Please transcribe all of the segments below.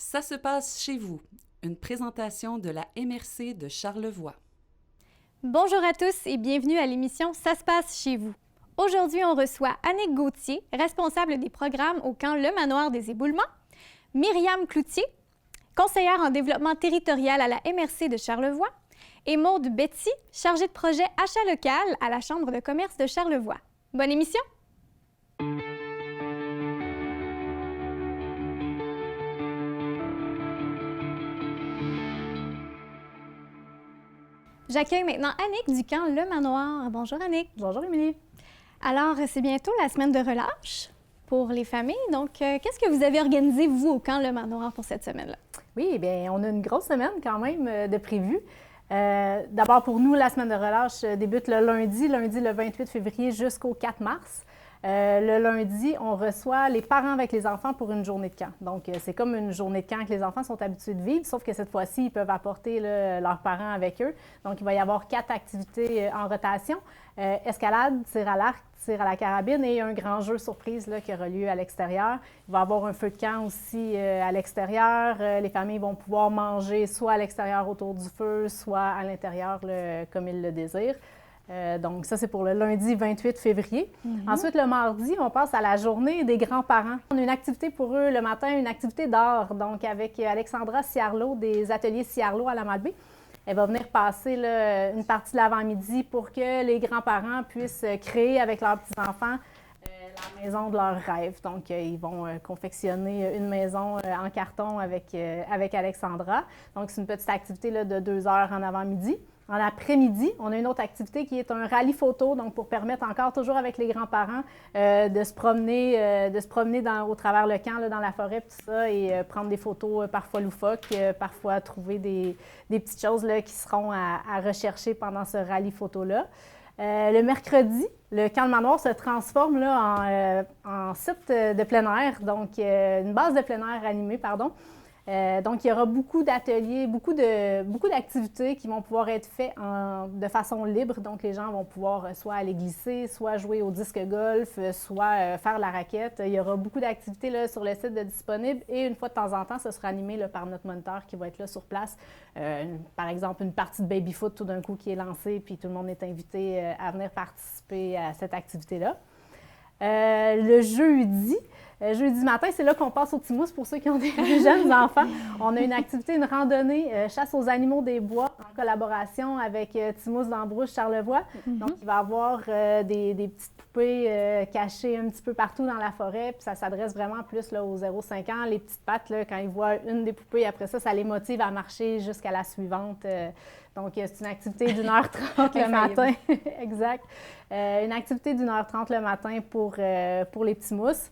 Ça se passe chez vous, une présentation de la MRC de Charlevoix. Bonjour à tous et bienvenue à l'émission Ça se passe chez vous. Aujourd'hui, on reçoit Annick Gauthier, responsable des programmes au camp Le Manoir des Éboulements, Myriam Cloutier, conseillère en développement territorial à la MRC de Charlevoix, et Maude Betty, chargée de projet achat local à la Chambre de commerce de Charlevoix. Bonne émission! J'accueille maintenant Annick du camp Le Manoir. Bonjour Annick. Bonjour Émilie. Alors, c'est bientôt la semaine de relâche pour les familles. Donc, qu'est-ce que vous avez organisé, vous, au camp Le Manoir pour cette semaine-là? Oui, bien, on a une grosse semaine quand même de prévu. D'abord, pour nous, la semaine de relâche débute le lundi le 28 février jusqu'au 4 mars. Le lundi, on reçoit les parents avec les enfants pour une journée de camp. Donc, c'est comme une journée de camp que les enfants sont habitués de vivre, sauf que cette fois-ci, ils peuvent apporter leurs parents avec eux. Donc, il va y avoir 4 activités en rotation. Escalade, tir à l'arc, tir à la carabine et un grand jeu surprise là, qui aura lieu à l'extérieur. Il va y avoir un feu de camp aussi à l'extérieur. Les familles vont pouvoir manger soit à l'extérieur autour du feu, soit à l'intérieur comme ils le désirent. Donc, ça, c'est pour le lundi 28 février. Ensuite, le mardi, on passe à la journée des grands-parents. On a une activité pour eux le matin, une activité d'art, donc avec Alexandra Ciarlot des ateliers Ciarlot à la Malbaie. Elle va venir passer là, une partie de l'avant-midi pour que les grands-parents puissent créer avec leurs petits-enfants la maison de leurs rêves. Donc, ils vont confectionner une maison en carton avec Alexandra. Donc, c'est une petite activité là, de 2 heures en avant-midi. En après-midi, on a une autre activité qui est un rallye photo, donc pour permettre encore, toujours avec les grands-parents, de se promener au travers le camp, là, dans la forêt, tout ça, et prendre des photos parfois loufoques, parfois trouver des petites choses là, qui seront à rechercher pendant ce rallye photo-là. Le mercredi, le camp Le Manoir se transforme là, en site de plein air, donc une base de plein air animée, pardon. Donc, il y aura beaucoup d'ateliers, beaucoup d'activités qui vont pouvoir être faites de façon libre. Donc, les gens vont pouvoir soit aller glisser, soit jouer au disque golf, soit faire la raquette. Il y aura beaucoup d'activités là, sur le site de disponibles et une fois de temps en temps, ce sera animé là, par notre moniteur qui va être là sur place. Par exemple, une partie de baby-foot tout d'un coup qui est lancée, puis tout le monde est invité à venir participer à cette activité-là. Le jeudi matin, c'est là qu'on passe au petit mousse pour ceux qui ont des jeunes enfants. On a une activité, une randonnée chasse aux animaux des bois en collaboration avec Timousse d'Ambrouge Charlevoix. Donc, il va y avoir des petites poupées cachées un petit peu partout dans la forêt. Puis ça s'adresse vraiment plus là, aux 0-5 ans. Les petites pattes, là, quand ils voient une des poupées, après ça les motive à marcher jusqu'à la suivante. Donc, c'est une activité d'1h30 le matin. Exact. Une activité d'1h30 le matin pour les petits mousses.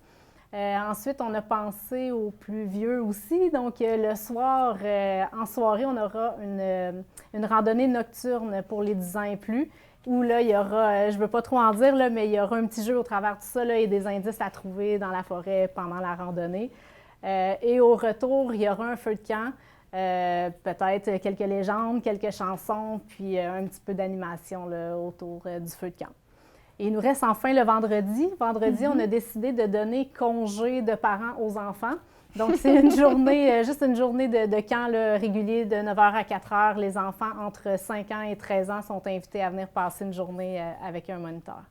Ensuite, on a pensé aux plus vieux aussi. Donc, le soir, en soirée, on aura une randonnée nocturne pour les 10 ans et plus, où là, il y aura, je ne veux pas trop en dire, là, mais il y aura un petit jeu au travers de tout ça là, et des indices à trouver dans la forêt pendant la randonnée. Et au retour, il y aura un feu de camp. Peut-être quelques légendes, quelques chansons, puis un petit peu d'animation là, autour du feu de camp. Et il nous reste enfin le vendredi. Vendredi, on a décidé de donner congé de parents aux enfants. Donc, c'est une journée, juste une journée de camp là, régulier de 9h à 4h. Les enfants entre 5 ans et 13 ans sont invités à venir passer une journée avec un moniteur.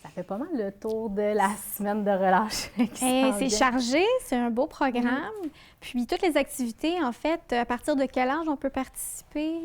Ça fait pas mal le tour de la semaine de relâche. C'est chargé, c'est un beau programme. Puis toutes les activités, en fait, à partir de quel âge on peut participer?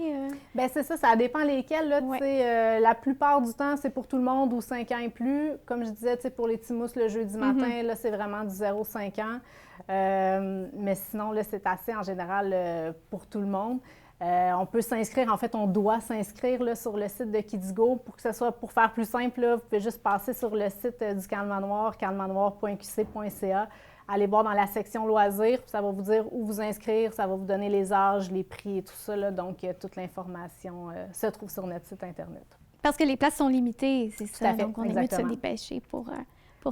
Bien, c'est ça dépend lesquelles. Là, la plupart du temps, c'est pour tout le monde ou 5 ans et plus. Comme je disais, pour les petits mousses le jeudi matin, là, c'est vraiment du 0-5 ans. Mais sinon, là, c'est assez en général pour tout le monde. On peut s'inscrire, en fait, on doit s'inscrire là, sur le site de Kids-Go pour que ce soit, pour faire plus simple, là, vous pouvez juste passer sur le site du camp Le Manoir, camplemanoir.qc.ca, aller voir dans la section loisirs, puis ça va vous dire où vous inscrire, ça va vous donner les âges, les prix et tout ça, là, donc toute l'information se trouve sur notre site Internet. Parce que les places sont limitées, c'est ça, tout à fait, donc on est mieux de se dépêcher pour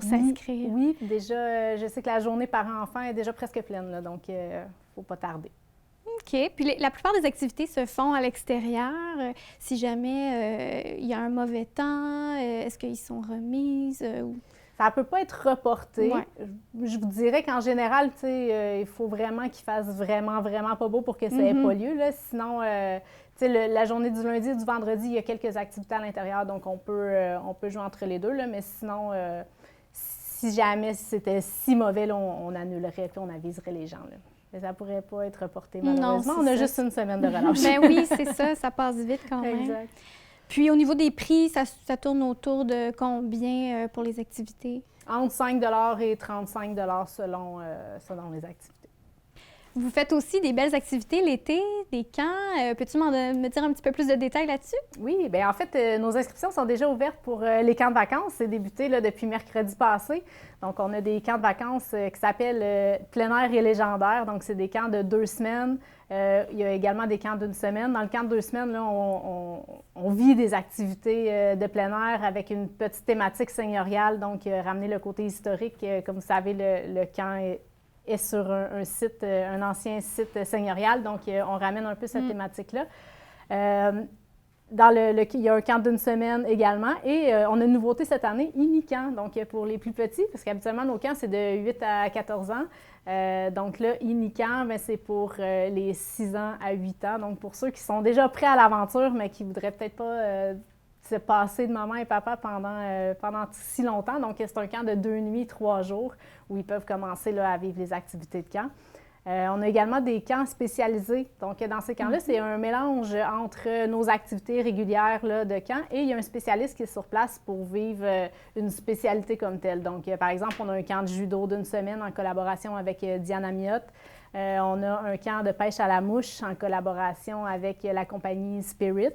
s'inscrire. Oui, déjà, je sais que la journée parents-enfants est déjà presque pleine, là, donc il ne faut pas tarder. OK. Puis la plupart des activités se font à l'extérieur. Si jamais il y a un mauvais temps, est-ce qu'ils sont remises? ça ne peut pas être reporté. Ouais. Je vous dirais qu'en général, il faut vraiment qu'il fasse vraiment, vraiment pas beau pour que ça n'ait pas lieu. Là. Sinon, la journée du lundi et du vendredi, il y a quelques activités à l'intérieur, donc on peut jouer entre les deux. Là, mais sinon, si jamais c'était si mauvais, là, on annulerait puis on aviserait les gens. Là. Mais ça ne pourrait pas être reporté, malheureusement. Non, on a juste une semaine de relâche. Ben oui, c'est ça passe vite quand même. Exact. Puis au niveau des prix, ça tourne autour de combien pour les activités? Entre 5 et 35 selon les activités. Vous faites aussi des belles activités l'été, des camps. Peux-tu me dire un petit peu plus de détails là-dessus? Oui, bien en fait, nos inscriptions sont déjà ouvertes pour les camps de vacances. C'est débuté là, depuis mercredi passé. Donc, on a des camps de vacances qui s'appellent Plein air et légendaire. Donc, c'est des camps de 2 semaines. Il y a également des camps d'1 semaine. Dans le camp de 2 semaines, là, on vit des activités de plein air avec une petite thématique seigneuriale. Donc, ramener le côté historique. Comme vous savez, le camp est sur un site, un ancien site seigneurial. Donc, on ramène un peu cette thématique-là. Il y a un camp d'1 semaine également. Et on a une nouveauté cette année, INICamp. Donc, pour les plus petits, parce qu'habituellement, nos camps, c'est de 8 à 14 ans. Donc là, INICamp, c'est pour les 6 ans à 8 ans. Donc, pour ceux qui sont déjà prêts à l'aventure, mais qui ne voudraient peut-être pas se passer de maman et papa pendant si longtemps. Donc, c'est un camp de 2 nuits, 3 jours, où ils peuvent commencer là, à vivre les activités de camp. On a également des camps spécialisés. Donc, dans ces camps-là, c'est un mélange entre nos activités régulières là, de camp et il y a un spécialiste qui est sur place pour vivre une spécialité comme telle. Donc, par exemple, on a un camp de judo d'1 semaine en collaboration avec Diane Miotte. On a un camp de pêche à la mouche en collaboration avec la compagnie Spirit.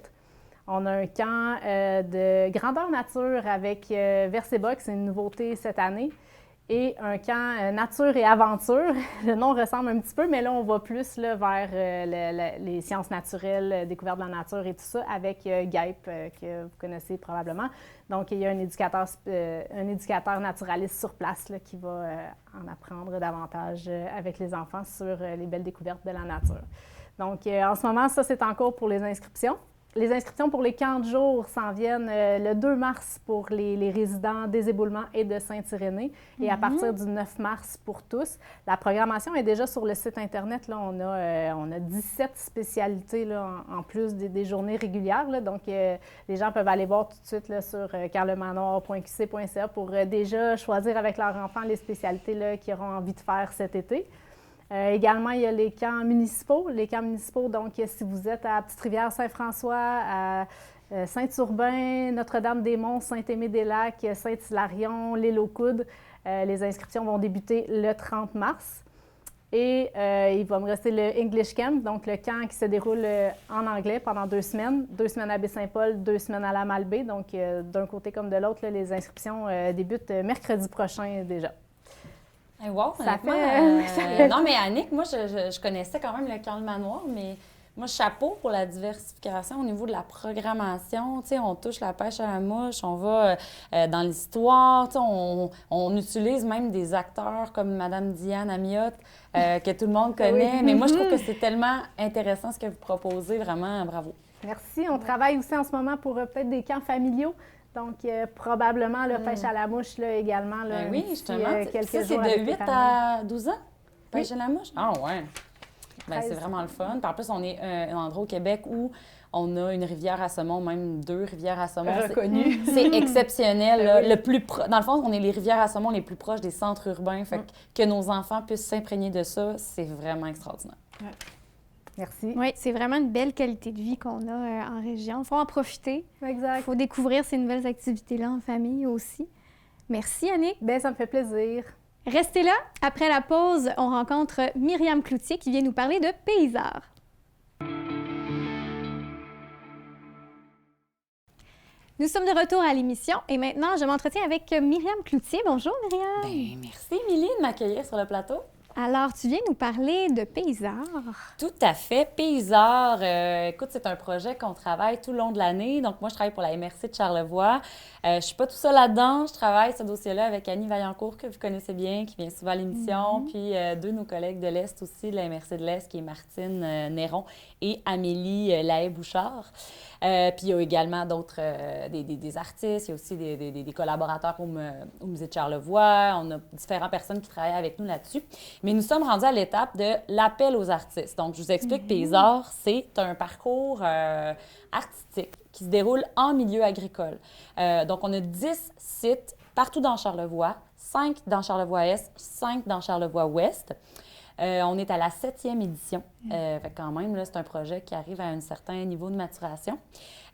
On a un camp de grandeur nature avec Versebox, c'est une nouveauté cette année. Et un camp nature et aventure. Le nom ressemble un petit peu, mais là, on va plus là, vers les sciences naturelles, découverte de la nature et tout ça, avec GAEP, que vous connaissez probablement. Donc, il y a un éducateur naturaliste sur place là, qui va en apprendre davantage avec les enfants sur les belles découvertes de la nature. Donc, en ce moment, ça, c'est en cours pour les inscriptions. Les inscriptions pour les camps de jour s'en viennent le 2 mars pour les résidents des Éboulements et de Saint-Irénée et à partir du 9 mars pour tous. La programmation est déjà sur le site Internet. Là, on a 17 spécialités là, en plus des journées régulières. Là. Donc, les gens peuvent aller voir tout de suite là, sur carlemanoir.qc.ca pour déjà choisir avec leurs enfants les spécialités là, qu'ils auront envie de faire cet été. Également, il y a les camps municipaux. Les camps municipaux, donc, si vous êtes à Petite-Rivière-Saint-François, à Saint-Urbain, Notre-Dame-des-Monts, Saint-Aimé-des-Lacs, Saint-Hilarion, l'Île aux Coudes, les inscriptions vont débuter le 30 mars. Et il va me rester le English Camp, donc le camp qui se déroule en anglais pendant 2 semaines. 2 semaines à Baie-Saint-Paul, 2 semaines à la Malbaie. Donc, d'un côté comme de l'autre, les inscriptions débutent mercredi prochain déjà. Hey, wow, ça fait... Non, mais Annick, moi, je connaissais quand même le camp Le Manoir, mais moi, chapeau pour la diversification au niveau de la programmation. Tu sais, on touche la pêche à la mouche, on va dans l'histoire, tu sais, on utilise même des acteurs comme Mme Diane Amiotte, que tout le monde connaît. Oui. Mais moi, je trouve que c'est tellement intéressant ce que vous proposez. Vraiment, bravo. Merci. On travaille aussi en ce moment pour peut-être des camps familiaux. Donc, probablement, le pêche à la mouche là, également. Là, oui, justement. Quelques ça, jours c'est de 8 à 12 ans, pêche à la mouche? Ah, ouais. Bien, c'est vraiment le fun. Puis en plus, on est un endroit au Québec où on a une rivière à saumon, même 2 rivières à saumon. Reconnues. C'est exceptionnel. Là. Dans le fond, on est les rivières à saumon les plus proches des centres urbains. Fait que nos enfants puissent s'imprégner de ça, c'est vraiment extraordinaire. Ouais. Merci. Oui, c'est vraiment une belle qualité de vie qu'on a en région. Il faut en profiter. Exact. Il faut découvrir ces nouvelles activités-là en famille aussi. Merci, Annick. Bien, ça me fait plaisir. Restez là. Après la pause, on rencontre Myriam Cloutier qui vient nous parler de paysards. Nous sommes de retour à l'émission et maintenant, je m'entretiens avec Myriam Cloutier. Bonjour, Myriam. Bien, merci, Émilie, de m'accueillir sur le plateau. Alors, tu viens nous parler de Paysard. Tout à fait. Paysard, écoute, c'est un projet qu'on travaille tout le long de l'année. Donc, moi, je travaille pour la MRC de Charlevoix. Je suis pas tout seul là-dedans. Je travaille ce dossier-là avec Annie Vaillancourt, que vous connaissez bien, qui vient souvent à l'émission. Puis, deux de nos collègues de l'Est aussi, de la MRC de l'Est, qui est Martine Néron et Amélie Lahaye-Bouchard. Puis, il y a également d'autres, des artistes. Il y a aussi des collaborateurs au Musée de Charlevoix. On a différentes personnes qui travaillent avec nous là-dessus. Mais nous sommes rendus à l'étape de l'appel aux artistes. Donc, je vous explique, Paysard, c'est un parcours artistique qui se déroule en milieu agricole. Donc, on a 10 sites partout dans Charlevoix, 5 dans Charlevoix-Est, 5 dans Charlevoix-Ouest. On est à la 7e édition. Fait quand même, là, c'est un projet qui arrive à un certain niveau de maturation.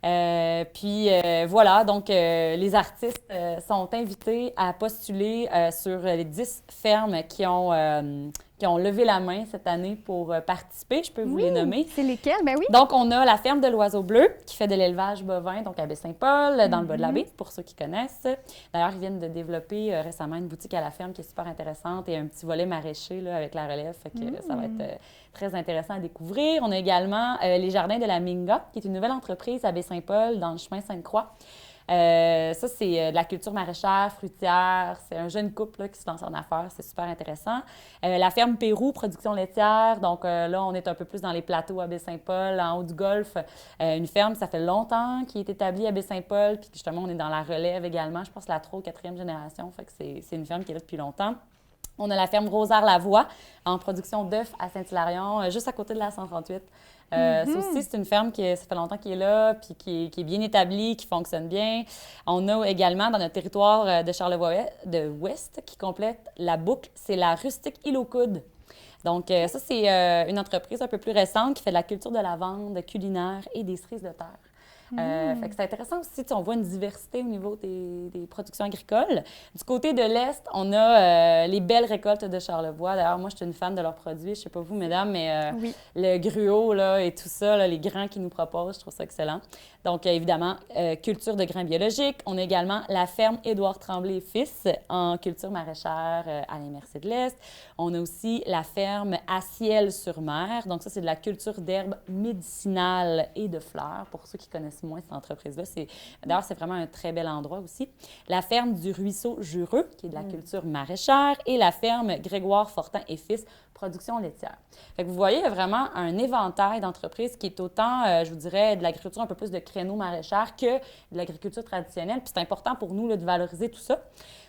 Puis voilà, donc les artistes sont invités à postuler sur les 10 fermes qui ont levé la main cette année pour participer. Je peux vous les nommer. C'est lesquels? Ben oui. Donc, on a la ferme de l'Oiseau Bleu qui fait de l'élevage bovin, donc à Baie-Saint-Paul, dans le bas de la baie, pour ceux qui connaissent. D'ailleurs, ils viennent de développer récemment une boutique à la ferme qui est super intéressante et un petit volet maraîcher là, avec la relève. Fait que ça va être très intéressant à découvrir. On a également les Jardins de la Minga, qui est une nouvelle entreprise à Baie-Saint-Paul, dans le chemin Sainte-Croix. Ça, c'est de la culture maraîchère, fruitière. C'est un jeune couple là, qui se lance en affaires. C'est super intéressant. La ferme Pérou, production laitière. Donc là, on est un peu plus dans les plateaux à Baie-Saint-Paul, en haut du golfe. Une ferme, ça fait longtemps qui est établie à Baie-Saint-Paul. Puis justement, on est dans la relève également. Je pense la 3e ou 4e génération. Fait que c'est une ferme qui est là depuis longtemps. On a la ferme Rosaire-Lavoie en production d'œufs à Saint-Hilarion, juste à côté de la 138. Ça aussi, c'est une ferme ça fait longtemps qu'elle est là, puis qui est bien établie, qui fonctionne bien. On a également dans notre territoire de Charlevoix de Ouest qui complète la boucle, c'est la Rustique Île aux Coudes. Donc ça, c'est une entreprise un peu plus récente qui fait de la culture de la vente, culinaire et des cerises de terre. Fait que c'est intéressant aussi, on voit une diversité au niveau des productions agricoles. Du côté de l'Est, on a les belles récoltes de Charlevoix. D'ailleurs, moi, je suis une fan de leurs produits. Je sais pas vous, mesdames, mais le gruau là, et tout ça, là, les grains qu'ils nous proposent, je trouve ça excellent. Donc, évidemment, culture de grains biologiques. On a également la ferme Édouard Tremblay Fils en culture maraîchère à la MRC de l'Est. On a aussi la ferme Assiel-sur-Mer. Donc, ça, c'est de la culture d'herbes médicinales et de fleurs, pour ceux qui connaissent moins cette entreprise-là. D'ailleurs, c'est vraiment un très bel endroit aussi. La ferme du Ruisseau Jureux, qui est de la culture maraîchère, et la ferme Grégoire Fortin et Fils, production laitière. Fait que vous voyez, il y a vraiment un éventail d'entreprises qui est autant, je vous dirais, de l'agriculture un peu plus de créneaux maraîchères que de l'agriculture traditionnelle. Puis c'est important pour nous là, de valoriser tout ça.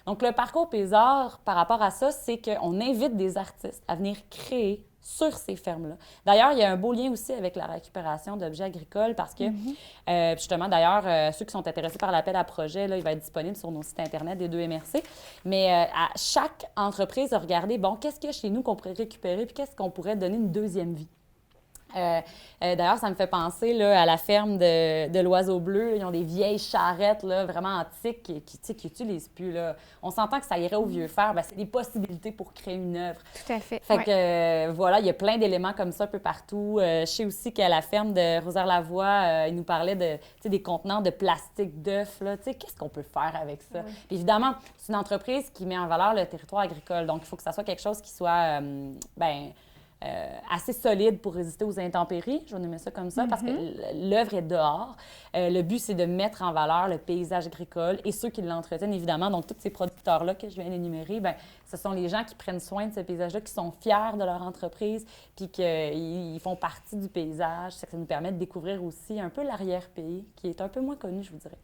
Donc, le parcours Paysard, par rapport à ça, c'est qu'on invite des artistes à venir créer sur ces fermes-là. D'ailleurs, il y a un beau lien aussi avec la récupération d'objets agricoles parce que, justement, d'ailleurs, ceux qui sont intéressés par l'appel à projet, là, il va être disponible sur nos sites Internet des deux MRC. Mais à chaque entreprise a regardé, bon, qu'est-ce qu'il y a chez nous qu'on pourrait récupérer puis qu'est-ce qu'on pourrait donner une deuxième vie? D'ailleurs, ça me fait penser là, à la ferme de l'Oiseau Bleu. Ils ont des vieilles charrettes là, vraiment antiques qui n'utilisent plus. Là. On s'entend que ça irait au vieux fer. C'est des possibilités pour créer une œuvre. Tout à fait. Fait que voilà, il y a plein d'éléments comme ça un peu partout. Je sais aussi qu'à la ferme de Rosaire-Lavoie, ils nous parlaient des contenants de plastique d'œufs. Qu'est-ce qu'on peut faire avec ça? Puis évidemment, c'est une entreprise qui met en valeur le territoire agricole. Donc, il faut que ça soit quelque chose qui soit, assez solide pour résister aux intempéries. Je vais nommer ça comme ça parce que l'œuvre est dehors. Le but, c'est de mettre en valeur le paysage agricole et ceux qui l'entretiennent, évidemment. Donc, tous ces producteurs-là que je viens d'énumérer, ce sont les gens qui prennent soin de ce paysage-là, qui sont fiers de leur entreprise puis qu'ils font partie du paysage. Ça nous permet de découvrir aussi un peu l'arrière-pays qui est un peu moins connu, je vous dirais,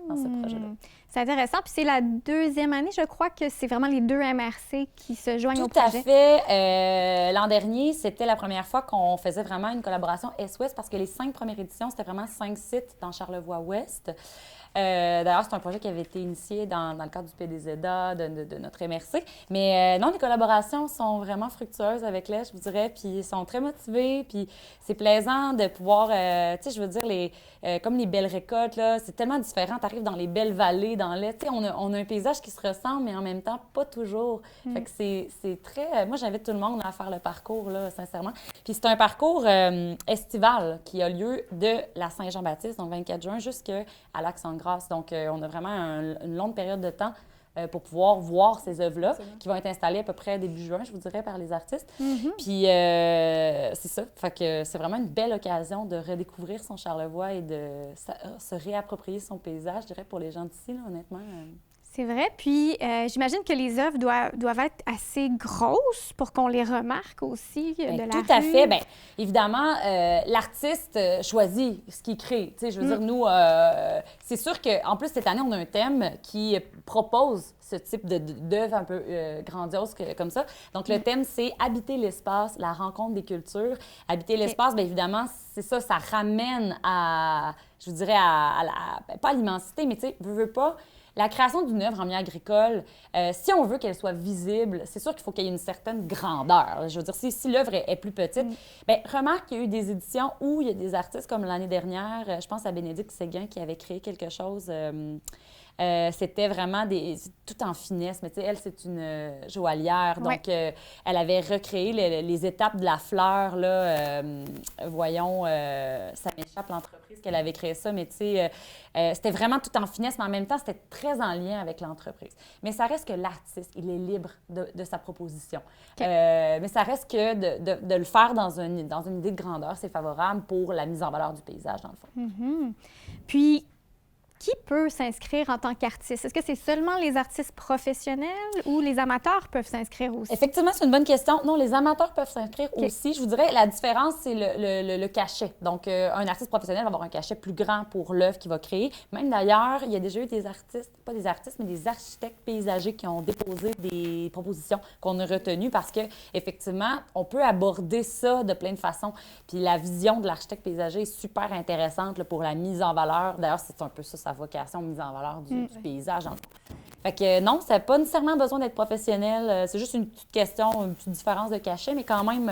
dans ce projet-là. C'est intéressant. Puis c'est la 2e année, je crois que c'est vraiment les deux MRC qui se joignent au projet. Tout à fait. L'an dernier, c'était la première fois qu'on faisait vraiment une collaboration Est-Ouest parce que les 5 premières éditions, c'était vraiment 5 sites dans Charlevoix-Ouest. D'ailleurs, c'est un projet qui avait été initié dans le cadre du PDZA, de notre MRC. Mais non, les collaborations sont vraiment fructueuses avec l'Est, je vous dirais, puis ils sont très motivés, puis c'est plaisant de pouvoir, tu sais, je veux dire, comme les belles récoltes, là, c'est tellement différent. Tu arrives dans les belles vallées, dans l'Est, tu sais, on a un paysage qui se ressemble, mais en même temps, pas toujours. Fait que c'est très... Moi, j'invite tout le monde à faire le parcours, là, sincèrement. Puis c'est un parcours estival qui a lieu de la Saint-Jean-Baptiste, donc 24 juin, jusqu'à Lac-Sainte-Grâce. Donc, on a vraiment une longue période de temps pour pouvoir voir ces œuvres-là, qui vont être installées à peu près début juin, je vous dirais, par les artistes. Puis c'est ça. Fait que c'est vraiment une belle occasion de redécouvrir son Charlevoix et de se réapproprier son paysage, je dirais, pour les gens d'ici, là, honnêtement. C'est vrai. Puis, j'imagine que les œuvres doivent être assez grosses pour qu'on les remarque aussi de la Tout à rue. fait. Bien, évidemment, l'artiste choisit ce qu'il crée. Tu sais, je veux dire, nous, c'est sûr qu'en plus, cette année, on a un thème qui propose ce type d'œuvre un peu grandiose comme ça. Donc, le thème, c'est « Habiter l'espace, la rencontre des cultures ». Habiter l'espace, bien évidemment, c'est ça ramène à, je vous dirais, à la, pas à l'immensité, mais tu sais, veux pas. La création d'une œuvre en milieu agricole, si on veut qu'elle soit visible, c'est sûr qu'il faut qu'il y ait une certaine grandeur. Je veux dire, si l'œuvre est plus petite, bien, remarque qu'il y a eu des éditions où il y a des artistes comme l'année dernière, je pense à Bénédicte Séguin qui avait créé quelque chose. C'était vraiment tout en finesse, mais tu sais, elle, c'est une joaillière, donc elle avait recréé les étapes de la fleur, là, voyons, ça m'échappe l'entreprise qu'elle avait créé ça, mais tu sais, c'était vraiment tout en finesse, mais en même temps, c'était très en lien avec l'entreprise. Mais ça reste que l'artiste, il est libre de sa proposition. Mais ça reste que de le faire dans une idée de grandeur, c'est favorable pour la mise en valeur du paysage, dans le fond. Puis, qui peut s'inscrire en tant qu'artiste? Est-ce que c'est seulement les artistes professionnels ou les amateurs peuvent s'inscrire aussi? Effectivement, c'est une bonne question. Non, les amateurs peuvent s'inscrire aussi. Je vous dirais, la différence, c'est le cachet. Donc, un artiste professionnel va avoir un cachet plus grand pour l'œuvre qu'il va créer. Même d'ailleurs, il y a déjà eu des artistes, pas des artistes, mais des architectes paysagers qui ont déposé des propositions qu'on a retenues parce que effectivement, on peut aborder ça de plein de façons. Puis la vision de l'architecte paysager est super intéressante là, pour la mise en valeur. D'ailleurs, c'est un peu ça, sa vocation, mise en valeur du paysage. Fait que non, ça n'a pas nécessairement besoin d'être professionnel. C'est juste une petite question, une petite différence de cachet, mais quand même,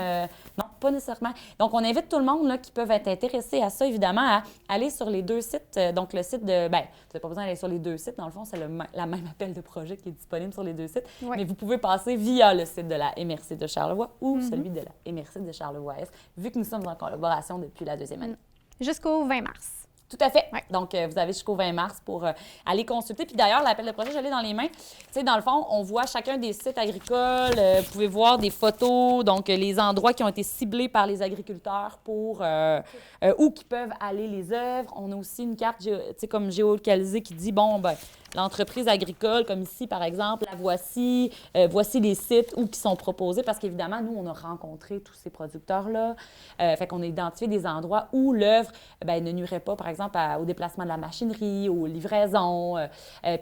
non, pas nécessairement. Donc, on invite tout le monde là, qui peuvent être intéressés à ça, évidemment, à aller sur les deux sites. Donc, le site de... Bien, vous n'avez pas besoin d'aller sur les deux sites. Dans le fond, c'est la même appel de projet qui est disponible sur les deux sites. Mais vous pouvez passer via le site de la MRC de Charlevoix ou celui de la MRC de Charlevoix-Est, vu que nous sommes en collaboration depuis la deuxième année. Jusqu'au 20 mars. Tout à fait. Ouais. Donc, vous avez jusqu'au 20 mars pour aller consulter. Puis d'ailleurs, l'appel de projet, je l'ai dans les mains. Tu sais, dans le fond, on voit chacun des sites agricoles. Vous pouvez voir des photos, donc les endroits qui ont été ciblés par les agriculteurs pour où qui peuvent aller les œuvres. On a aussi une carte, tu sais, comme géolocalisée qui dit, bon, ben l'entreprise agricole, comme ici, par exemple, la voici. Voici les sites où qui sont proposés. Parce qu'évidemment, nous, on a rencontré tous ces producteurs-là. Fait qu'on a identifié des endroits où l'œuvre ne nuirait pas, par exemple, au déplacement de la machinerie, aux livraisons,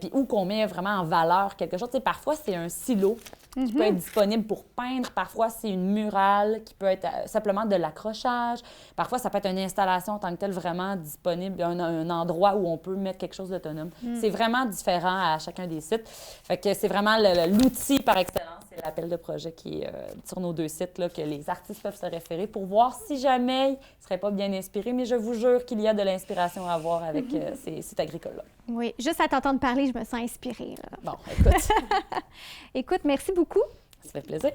puis où qu'on met vraiment en valeur quelque chose. Tu sais, parfois, c'est un silo qui peut être disponible pour peindre. Parfois, c'est une murale qui peut être simplement de l'accrochage. Parfois, ça peut être une installation en tant que telle vraiment disponible, un endroit où on peut mettre quelque chose d'autonome. C'est vraiment différent à chacun des sites. Fait que c'est vraiment l'outil par excellence. C'est l'appel de projet qui est sur nos deux sites là, que les artistes peuvent se référer pour voir si jamais ils ne seraient pas bien inspirés. Mais je vous jure qu'il y a de l'inspiration à avoir avec ces sites agricoles-là. Oui, juste à t'entendre parler, je me sens inspirée. Là. Bon, écoute. Écoute, merci beaucoup. Ça fait plaisir.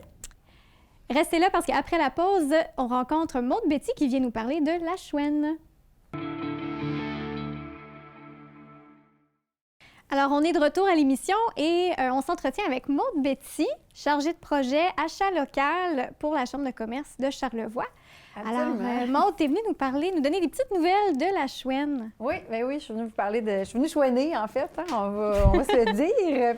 Restez là parce qu'après la pause, on rencontre Maude Betty qui vient nous parler de la chouenne. Alors, on est de retour à l'émission et on s'entretient avec Maude Betty, chargée de projet achat local pour la Chambre de commerce de Charlevoix. Absolument. Alors, Maude, tu es venue nous donner des petites nouvelles de la chouenne. Oui, bien oui, je suis venue vous parler je suis venue chouiner, en fait, hein, on va se le dire.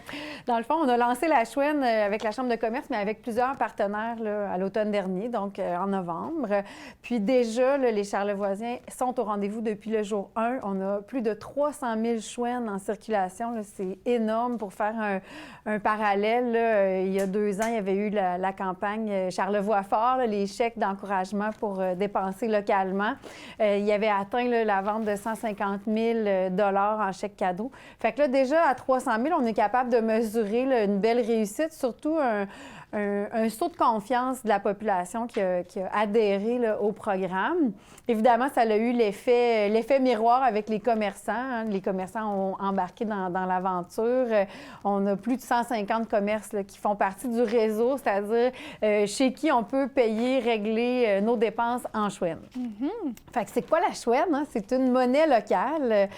Dans le fond, on a lancé la chouenne avec la Chambre de commerce, mais avec plusieurs partenaires là, à l'automne dernier, donc en novembre. Puis déjà, là, les Charlevoisiens sont au rendez-vous depuis le jour 1. On a plus de 300 000 chouennes en circulation. C'est énorme pour faire un parallèle. Là, il y a 2 ans, il y avait eu la campagne Charlevoix fort, là, les chèques d'encouragement pour dépenser localement. Il avait atteint là, la vente de 150 000 $ en chèques cadeaux. Fait que là, déjà, à 300 000, on est capable de mesurer là, une belle réussite, surtout un saut de confiance de la population qui a adhéré là, au programme. Évidemment, ça a eu l'effet miroir avec les commerçants. Hein. Les commerçants ont embarqué dans l'aventure. On a plus de 150 commerces là, qui font partie du réseau, c'est-à-dire chez qui on peut payer, régler nos dépenses en chouenne. Fait que c'est quoi la chouenne? Hein? C'est une monnaie locale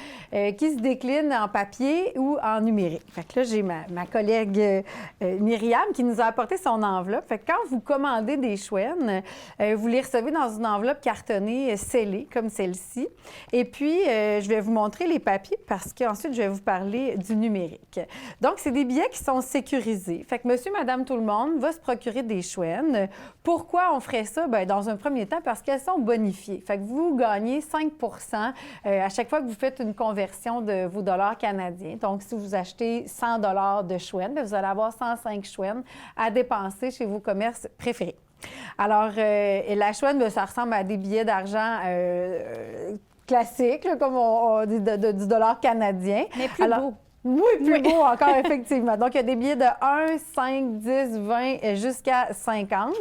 qui se décline en papier ou en numérique. Fait que là, j'ai ma collègue Myriam qui nous a apporté son enveloppe. Fait que quand vous commandez des chouennes, vous les recevez dans une enveloppe cartonnée scellée, comme celle-ci. Et puis, je vais vous montrer les papiers parce qu'ensuite, je vais vous parler du numérique. Donc, c'est des billets qui sont sécurisés. Fait que monsieur, madame, tout le monde va se procurer des chouennes. Pourquoi on ferait ça? Bien, dans un premier temps, parce qu'elles sont bonifiées. Fait que vous gagnez 5 à chaque fois que vous faites une conversion de vos dollars canadiens. Donc, si vous achetez 100 de chouennes, bien, vous allez avoir 105 chouennes à dépenser chez vos commerces préférés. Alors, la chouenne, bien, ça ressemble à des billets d'argent classiques, là, comme on dit, du dollar canadien. Mais plus beau. Oui, plus beau encore, effectivement. Donc, il y a des billets de 1, 5, 10, 20 jusqu'à 50.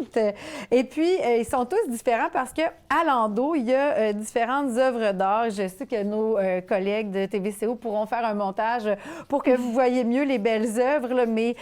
Et puis, ils sont tous différents parce qu'à l'endos, il y a différentes œuvres d'art. Je sais que nos collègues de TVCO pourront faire un montage pour que vous voyez mieux les belles œuvres. Là, mais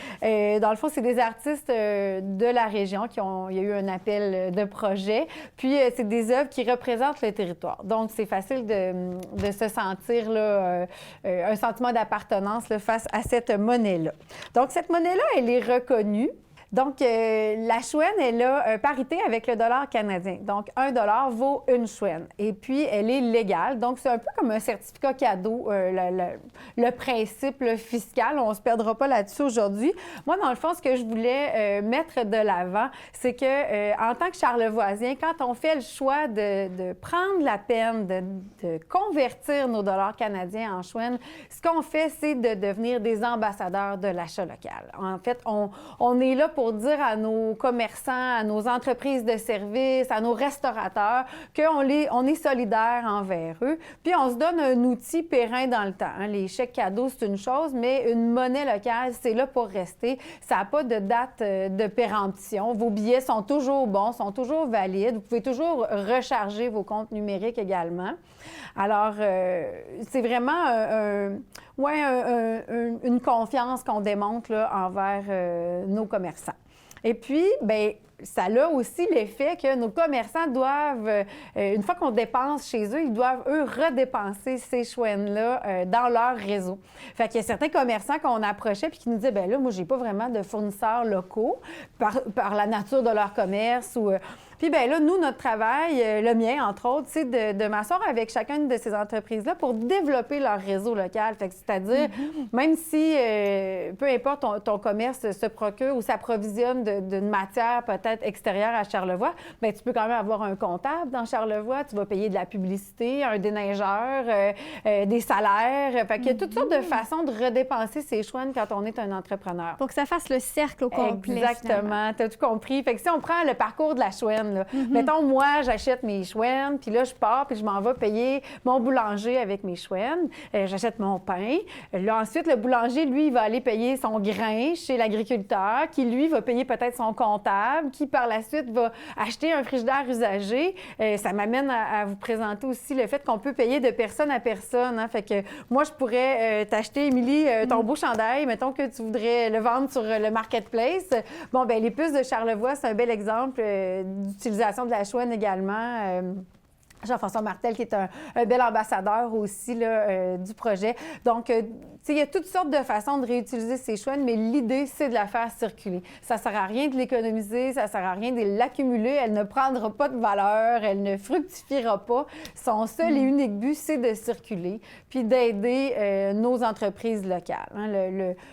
dans le fond, c'est des artistes de la région il y a eu un appel de projet. Puis, c'est des œuvres qui représentent le territoire. Donc, c'est facile de se sentir là, un sentiment d'appartenance là, face à cette monnaie-là. Donc, cette monnaie-là, elle est reconnue. Donc, la chouenne, elle a parité avec le dollar canadien. Donc, 1 dollar vaut une chouenne. Et puis, elle est légale. Donc, c'est un peu comme un certificat cadeau, le principe là, fiscal. On ne se perdra pas là-dessus aujourd'hui. Moi, dans le fond, ce que je voulais mettre de l'avant, c'est que en tant que charlevoisien, quand on fait le choix de prendre la peine de convertir nos dollars canadiens en chouenne, ce qu'on fait, c'est de devenir des ambassadeurs de l'achat local. En fait, on est là pour dire à nos commerçants, à nos entreprises de services, à nos restaurateurs qu'on est solidaires envers eux. Puis on se donne un outil périn dans le temps. Hein. Les chèques cadeaux, c'est une chose, mais une monnaie locale, c'est là pour rester. Ça n'a pas de date de péremption. Vos billets sont toujours bons, sont toujours valides. Vous pouvez toujours recharger vos comptes numériques également. Alors, c'est vraiment une confiance qu'on démontre là, envers nos commerçants. Et puis, bien, ça a aussi l'effet que nos commerçants doivent, une fois qu'on dépense chez eux, ils doivent, eux, redépenser ces chouennes-là dans leur réseau. Fait qu'il y a certains commerçants qu'on approchait puis qui nous disaient, bien là, moi, j'ai pas vraiment de fournisseurs locaux par la nature de leur commerce ou... Puis bien là, nous, notre travail, le mien, entre autres, c'est de m'asseoir avec chacune de ces entreprises-là pour développer leur réseau local. Fait que c'est-à-dire, même si, peu importe, ton commerce se procure ou s'approvisionne d'une matière peut-être extérieure à Charlevoix, bien, tu peux quand même avoir un comptable dans Charlevoix, tu vas payer de la publicité, un déneigeur, des salaires. Fait qu'il y a toutes sortes de façons de redépenser ses chouennes quand on est un entrepreneur. Pour que ça fasse le cercle au complet. Exactement, tu as tout compris. Fait que si on prend le parcours de la chouenne, là. Mettons, moi, j'achète mes chouennes, puis là, je pars, puis je m'en vais payer mon boulanger avec mes chouennes. J'achète mon pain. Là, ensuite, le boulanger, lui, il va aller payer son grain chez l'agriculteur, qui, lui, va payer peut-être son comptable, qui, par la suite, va acheter un frigidaire usagé. Ça m'amène à vous présenter aussi le fait qu'on peut payer de personne à personne. Hein. Fait que moi, je pourrais t'acheter, Émilie, ton beau chandail. Mettons que tu voudrais le vendre sur le marketplace. Bon, bien, les puces de Charlevoix, c'est un bel exemple d'utilisation de la chouenne également. Jean-François Martel, qui est un bel ambassadeur aussi là, du projet. Donc, tu sais, il y a toutes sortes de façons de réutiliser ces chouennes, mais l'idée, c'est de la faire circuler. Ça ne sert à rien de l'économiser, ça ne sert à rien de l'accumuler. Elle ne prendra pas de valeur, elle ne fructifiera pas. Son seul et unique but, c'est de circuler, puis d'aider nos entreprises locales. Hein.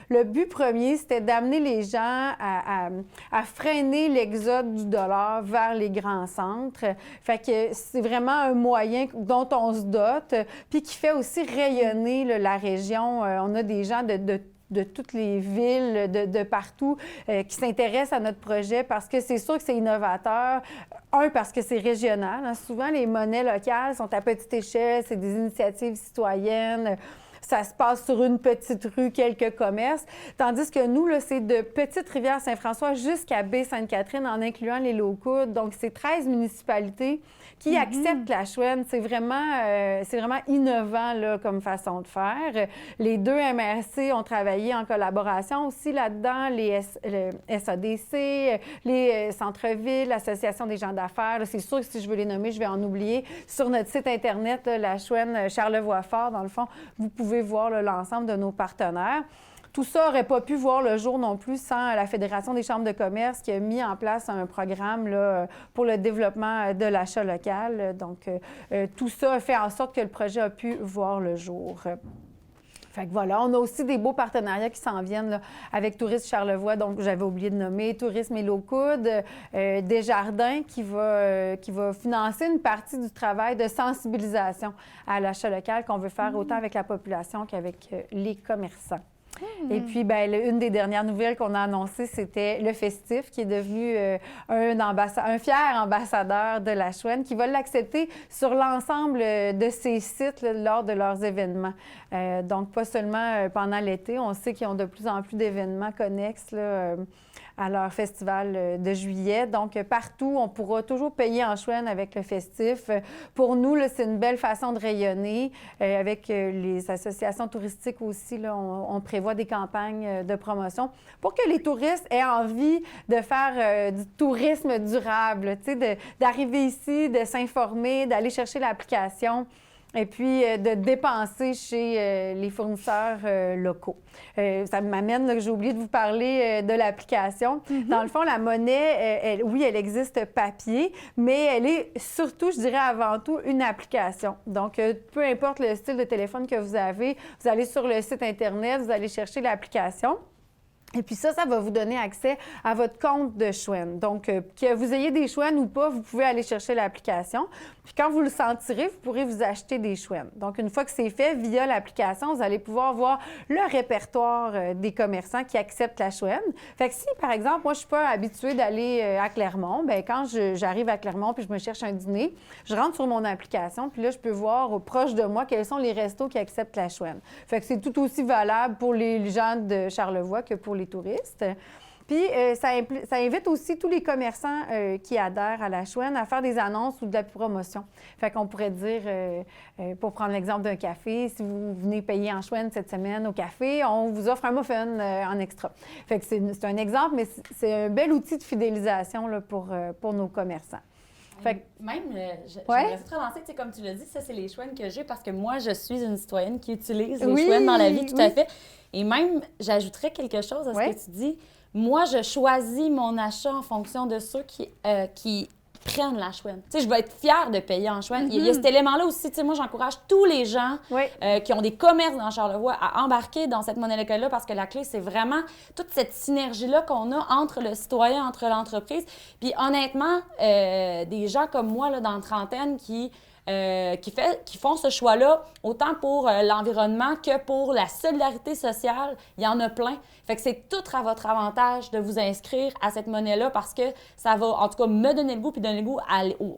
Le but premier, c'était d'amener les gens à freiner l'exode du dollar vers les grands centres. Fait que c'est vraiment un moyen dont on se dote, puis qui fait aussi rayonner là, la région. On a des gens de toutes les villes, de partout, qui s'intéressent à notre projet parce que c'est sûr que c'est innovateur. Un, parce que c'est régional. Hein. Souvent, les monnaies locales sont à petite échelle, c'est des initiatives citoyennes. ça se passe sur une petite rue, quelques commerces. Tandis que nous, là, c'est de Petite-Rivière-Saint-François jusqu'à Baie-Sainte-Catherine, en incluant les Low-Coudes. Donc, c'est 13 municipalités qui acceptent la chouenne. C'est vraiment innovant là, comme façon de faire. Les 2 MRC ont travaillé en collaboration aussi là-dedans, le SADC, les centres-villes, l'Association des gens d'affaires. C'est sûr que si je veux les nommer, je vais en oublier. Sur notre site Internet, la chouenne Charlevoix-Fort, dans le fond, vous pouvez voir l'ensemble de nos partenaires. Tout ça n'aurait pas pu voir le jour non plus sans la Fédération des chambres de commerce qui a mis en place un programme là, pour le développement de l'achat local. Donc, tout ça a fait en sorte que le projet a pu voir le jour. Fait que voilà, on a aussi des beaux partenariats qui s'en viennent là, avec Tourisme Charlevoix, donc j'avais oublié de nommer Tourisme et Low-Coudes, Desjardins qui va financer une partie du travail de sensibilisation à l'achat local qu'on veut faire autant avec la population qu'avec les commerçants. Et puis, bien, une des dernières nouvelles qu'on a annoncées, c'était le Festif, qui est devenu un fier ambassadeur de la chouenne, qui va l'accepter sur l'ensemble de ses sites là, lors de leurs événements. Donc, pas seulement pendant l'été. On sait qu'ils ont de plus en plus d'événements connexes là, à leur festival de juillet. Donc, partout, on pourra toujours payer en chouenne avec le Festif. Pour nous, là, c'est une belle façon de rayonner. Avec les associations touristiques aussi, là, on prévoit des campagnes de promotion pour que les touristes aient envie de faire du tourisme durable, tu sais, d'arriver ici, de s'informer, d'aller chercher l'application et puis de dépenser chez les fournisseurs locaux. Ça m'amène, là, que j'ai oublié de vous parler de l'application. Dans le fond, la monnaie, oui, elle existe papier, mais elle est surtout, je dirais avant tout, une application. Donc, peu importe le style de téléphone que vous avez, vous allez sur le site Internet, vous allez chercher l'application. Et puis ça va vous donner accès à votre compte de chouenne. Donc, que vous ayez des chouennes ou pas, vous pouvez aller chercher l'application. Puis quand vous le sentirez, vous pourrez vous acheter des chouennes. Donc, une fois que c'est fait via l'application, vous allez pouvoir voir le répertoire des commerçants qui acceptent la chouenne. Fait que si, par exemple, moi, je suis pas habituée d'aller à Clermont, bien, quand j'arrive à Clermont puis je me cherche un dîner, je rentre sur mon application puis là, je peux voir proche de moi quels sont les restos qui acceptent la chouenne. Fait que c'est tout aussi valable pour les gens de Charlevoix que pour les touristes. Puis, ça invite aussi tous les commerçants qui adhèrent à la chouenne à faire des annonces ou de la promotion. Fait qu'on pourrait dire, pour prendre l'exemple d'un café, si vous venez payer en chouenne cette semaine au café, on vous offre un muffin en extra. Fait que c'est un exemple, mais c'est un bel outil de fidélisation là, pour nos commerçants. Fait que même, j'aimerais te relancer, tu sais, comme tu l'as dit, ça, c'est les chouennes que j'ai parce que moi, je suis une citoyenne qui utilise les chouennes dans la vie, tout à fait. Et même, j'ajouterais quelque chose à ce que tu dis. Moi, je choisis mon achat en fonction de ceux qui prennent la chouenne. Tu sais, je vais être fière de payer en chouenne. Il y a cet élément-là aussi. Tu sais, moi, j'encourage tous les gens qui ont des commerces dans Charlevoix à embarquer dans cette monnaie locale-là parce que la clé, c'est vraiment toute cette synergie-là qu'on a entre le citoyen, entre l'entreprise. Puis honnêtement, des gens comme moi, là, dans la trentaine, qui font ce choix-là, autant pour l'environnement que pour la solidarité sociale, il y en a plein. Fait que c'est tout à votre avantage de vous inscrire à cette monnaie-là parce que ça va, en tout cas, me donner le goût puis donner le goût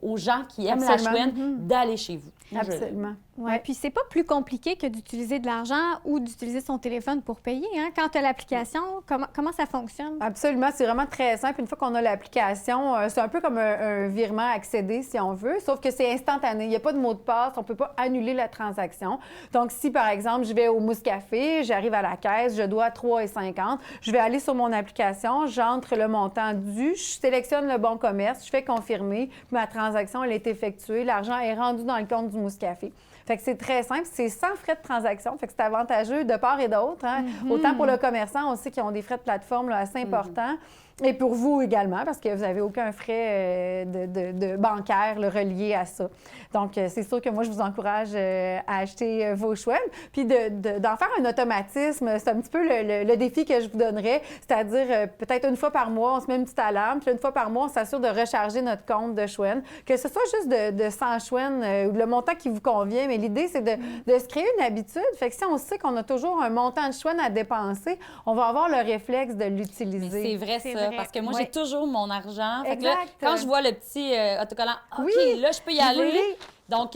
aux gens qui aiment la chouenne d'aller chez vous. Absolument. Oui, puis c'est pas plus compliqué que d'utiliser de l'argent ou d'utiliser son téléphone pour payer. Hein? Quand tu as l'application, comment ça fonctionne? Absolument, c'est vraiment très simple. Une fois qu'on a l'application, c'est un peu comme un virement accédé, si on veut, sauf que c'est instantané. Il n'y a pas de mot de passe, on ne peut pas annuler la transaction. Donc, si, par exemple, je vais au Mousse Café, j'arrive à la caisse, je dois 3,50, je vais aller sur mon application, j'entre le montant dû, je sélectionne le bon commerce, je fais confirmer, puis ma transaction, elle est effectuée, l'argent est rendu dans le compte du Mousse Café. Fait que c'est très simple, c'est sans frais de transaction, fait que c'est avantageux de part et d'autre. Hein? Autant pour le commerçant, on sait qu'ils ont des frais de plateforme là, assez importants. Et pour vous également, parce que vous n'avez aucun frais de bancaire là, relié à ça. Donc, c'est sûr que moi, je vous encourage à acheter vos chouennes. Puis d'en faire un automatisme, c'est un petit peu le défi que je vous donnerais. C'est-à-dire, peut-être une fois par mois, on se met une petite alarme. Puis une fois par mois, on s'assure de recharger notre compte de chouennes. Que ce soit juste de 100 chouennes ou le montant qui vous convient. Mais l'idée, c'est de se créer une habitude. Fait que si on sait qu'on a toujours un montant de chouennes à dépenser, on va avoir le réflexe de l'utiliser. Mais c'est vrai, ça. Parce que moi, j'ai toujours mon argent. Fait que exact. là, quand je vois le petit autocollant, OK, là, je peux y aller. Donc,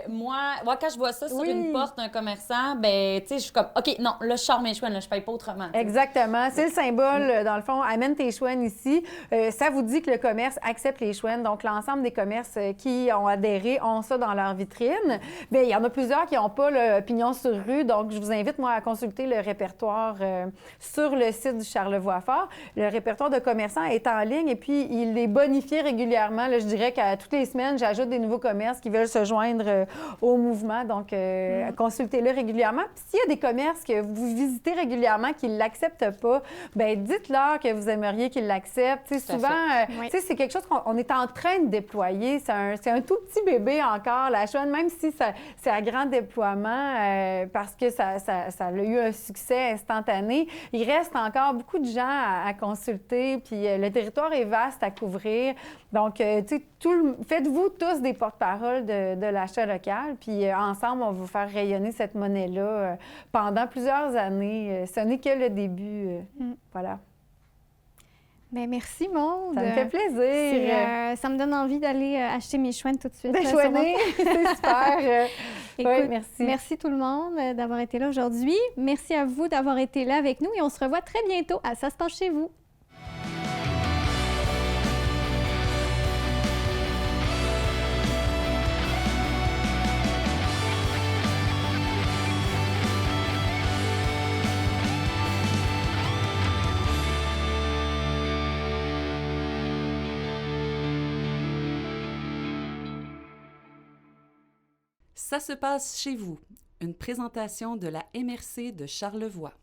moi, quand je vois ça sur Oui. une porte d'un commerçant, ben, tu sais, je suis comme, OK, non, là, je sors mes chouines, là, je paye pas autrement. t'sais. Exactement. C'est le symbole, dans le fond, amène tes chouines ici. Ça vous dit que le commerce accepte les chouines. Donc, l'ensemble des commerces qui ont adhéré ont ça dans leur vitrine. Bien, il y en a plusieurs qui n'ont pas le pignon sur rue. Donc, je vous invite, moi, à consulter le répertoire sur le site du Charlevoix-Fort. Le répertoire de commerçants est en ligne et puis il est bonifié régulièrement. Là, je dirais qu'à toutes les semaines, j'ajoute des nouveaux commerces qui veulent se joindre au mouvement. Donc, consultez-le régulièrement. Puis s'il y a des commerces que vous visitez régulièrement qui ne l'acceptent pas, bien, dites-leur que vous aimeriez qu'ils l'acceptent. Tu sais, Tout à souvent, Oui. tu sais, c'est quelque chose qu'on est en train de déployer. C'est un tout petit bébé encore, la chouine, même si c'est à grand déploiement parce que ça a eu un succès instantané. Il reste encore beaucoup de gens à consulter, puis le territoire est vaste à couvrir. Donc, tu sais, faites-vous tous des porte-parole de l'achat local, puis ensemble, on va vous faire rayonner cette monnaie-là pendant plusieurs années. Ce n'est que le début. Voilà. Bien, merci, Maude. Ça me fait plaisir. Ça me donne envie d'aller acheter mes chouines tout de suite. De là, sur mon- chouiner, c'est super. Écoute, Oui, merci. Merci tout le monde d'avoir été là aujourd'hui. Merci à vous d'avoir été là avec nous et on se revoit très bientôt à Ça se passe chez vous. Ça se passe chez vous, une présentation de la MRC de Charlevoix.